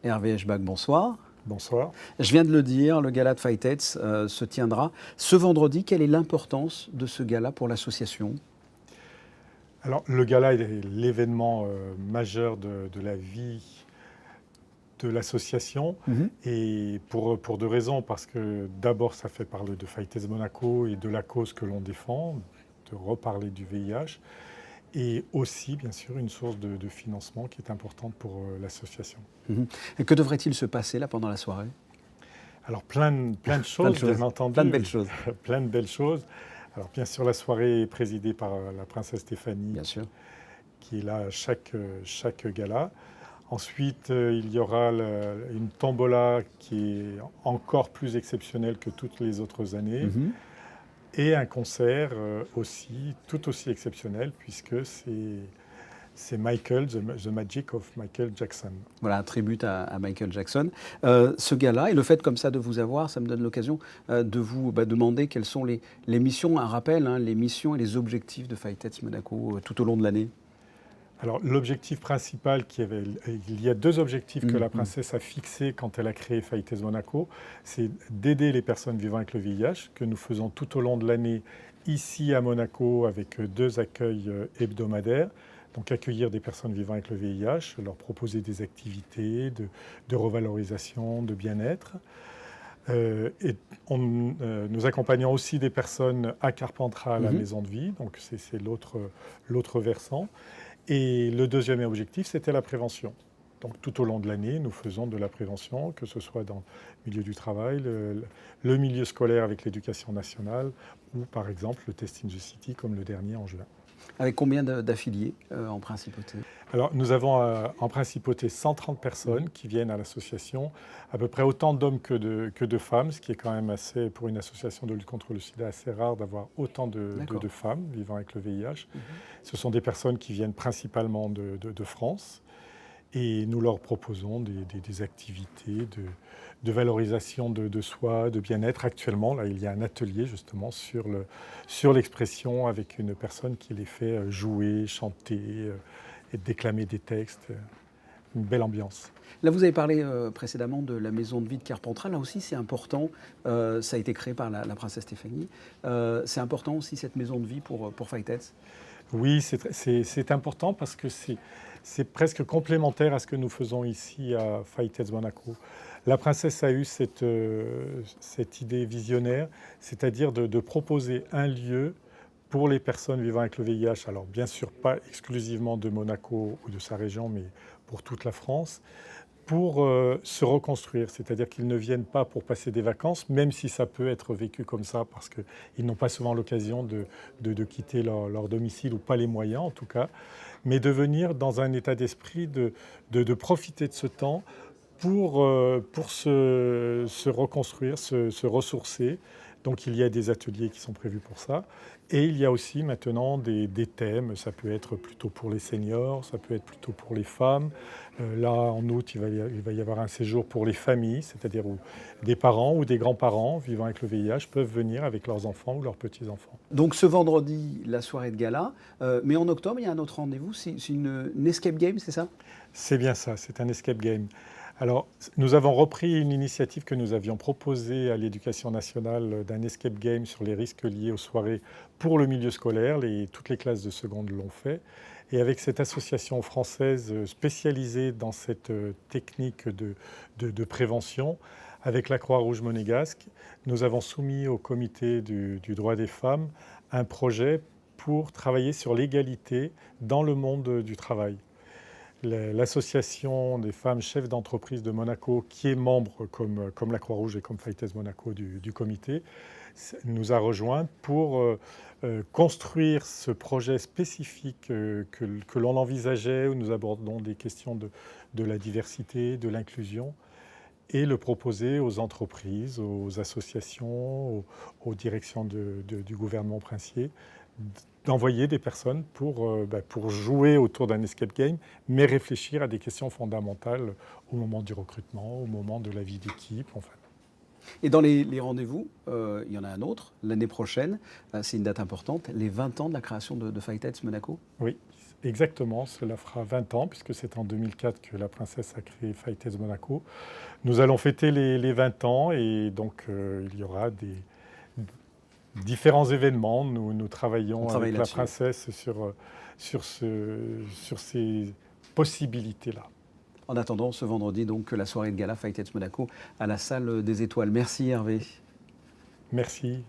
Hervé Eschbach, bonsoir. Bonsoir. Je viens de le dire, le gala de Fightets se tiendra ce vendredi. Quelle est l'importance de ce gala pour l'association ? Alors, le gala est l'événement majeur de la vie de l'association, et pour deux raisons. Parce que d'abord, ça fait parler de Fightets Monaco et de la cause que l'on défend, de reparler du VIH, et aussi, bien sûr, une source de financement qui est importante pour l'association. Et que devrait-il se passer là pendant la soirée ? Alors, plein de choses, bien entendu. Plein de belles choses. Plein de belles choses. Alors, bien sûr, la soirée est présidée par la princesse Stéphanie, Bien sûr. qui est là à chaque gala. Ensuite, il y aura une tombola qui est encore plus exceptionnelle que toutes les autres années. Et un concert aussi, tout aussi exceptionnel, puisque c'est Michael, The Magic of Michael Jackson. Voilà, un tribut à Michael Jackson. Ce gala, et le fait comme ça de vous avoir, ça me donne l'occasion de vous demander quelles sont les missions, un rappel, les missions et les objectifs de Fightets Monaco tout au long de l'année. Alors, l'objectif principal, il y a deux objectifs que la princesse a fixés quand elle a créé Fightets Monaco, c'est d'aider les personnes vivant avec le VIH, que nous faisons tout au long de l'année ici à Monaco avec 2 accueils hebdomadaires. Donc accueillir des personnes vivant avec le VIH, leur proposer des activités de revalorisation, de bien-être. Nous accompagnons aussi des personnes à Carpentras à la maison de vie, donc c'est l'autre versant. Et le deuxième objectif, c'était la prévention. Donc tout au long de l'année, nous faisons de la prévention, que ce soit dans le milieu du travail, le milieu scolaire avec l'éducation nationale, ou par exemple le Test in the City comme le dernier en juin. Avec combien d'affiliés en principauté ? Alors nous avons en principauté 130 personnes qui viennent à l'association, à peu près autant d'hommes que de femmes, ce qui est quand même assez, pour une association de lutte contre le sida, assez rare d'avoir autant de femmes vivant avec le VIH. Ce sont des personnes qui viennent principalement de France, et nous leur proposons des activités de valorisation de soi, de bien-être. Actuellement, là, il y a un atelier justement sur l'expression avec une personne qui les fait jouer, chanter et déclamer des textes. Une belle ambiance. Là, vous avez parlé précédemment de la maison de vie de Carpentras. Là aussi, c'est important. Ça a été créé par la princesse Stéphanie. C'est important aussi, cette maison de vie pour Fightets ? Oui, c'est important parce que c'est presque complémentaire à ce que nous faisons ici à Fightets Monaco. La princesse a eu cette idée visionnaire, c'est-à-dire de proposer un lieu pour les personnes vivant avec le VIH. Alors bien sûr, pas exclusivement de Monaco ou de sa région, mais pour toute la France, pour se reconstruire. C'est-à-dire qu'ils ne viennent pas pour passer des vacances, même si ça peut être vécu comme ça, parce qu'ils n'ont pas souvent l'occasion de quitter leur domicile, ou pas les moyens en tout cas, mais de venir dans un état d'esprit de profiter de ce temps pour se reconstruire, se ressourcer. Donc il y a des ateliers qui sont prévus pour ça. Et il y a aussi maintenant des thèmes. Ça peut être plutôt pour les seniors, ça peut être plutôt pour les femmes. Là, en août, il va y avoir un séjour pour les familles, c'est-à-dire où des parents ou des grands-parents vivant avec le VIH peuvent venir avec leurs enfants ou leurs petits-enfants. Donc ce vendredi, la soirée de gala. Mais en octobre, il y a un autre rendez-vous. C'est une escape game, c'est ça ? C'est bien ça, c'est un escape game. Alors, nous avons repris une initiative que nous avions proposée à l'Éducation nationale d'un escape game sur les risques liés aux soirées pour le milieu scolaire. Toutes les classes de seconde l'ont fait. Et avec cette association française spécialisée dans cette technique de prévention, avec la Croix-Rouge monégasque, nous avons soumis au comité du droit des femmes un projet pour travailler sur l'égalité dans le monde du travail. L'association des femmes chefs d'entreprise de Monaco, qui est membre comme la Croix-Rouge et comme Fightets Monaco du comité, nous a rejoints pour construire ce projet spécifique que l'on envisageait, où nous abordons des questions de la diversité, de l'inclusion, et le proposer aux entreprises, aux associations, aux directions du gouvernement princier, d'envoyer des personnes pour jouer autour d'un escape game, mais réfléchir à des questions fondamentales au moment du recrutement, au moment de la vie d'équipe, enfin. Et dans les rendez-vous, il y en a un autre, l'année prochaine, c'est une date importante, les 20 ans de la création de Fightets Monaco. Oui, Exactement, cela fera 20 ans, puisque c'est en 2004 que la princesse a créé Fighters Monaco. Nous allons fêter les 20 ans et donc il y aura des différents événements. Nous travaillons travaille avec la là-dessus. princesse sur ces possibilités-là. En attendant, ce vendredi, donc, la soirée de gala Fighters Monaco à la salle des Étoiles. Merci Hervé. Merci.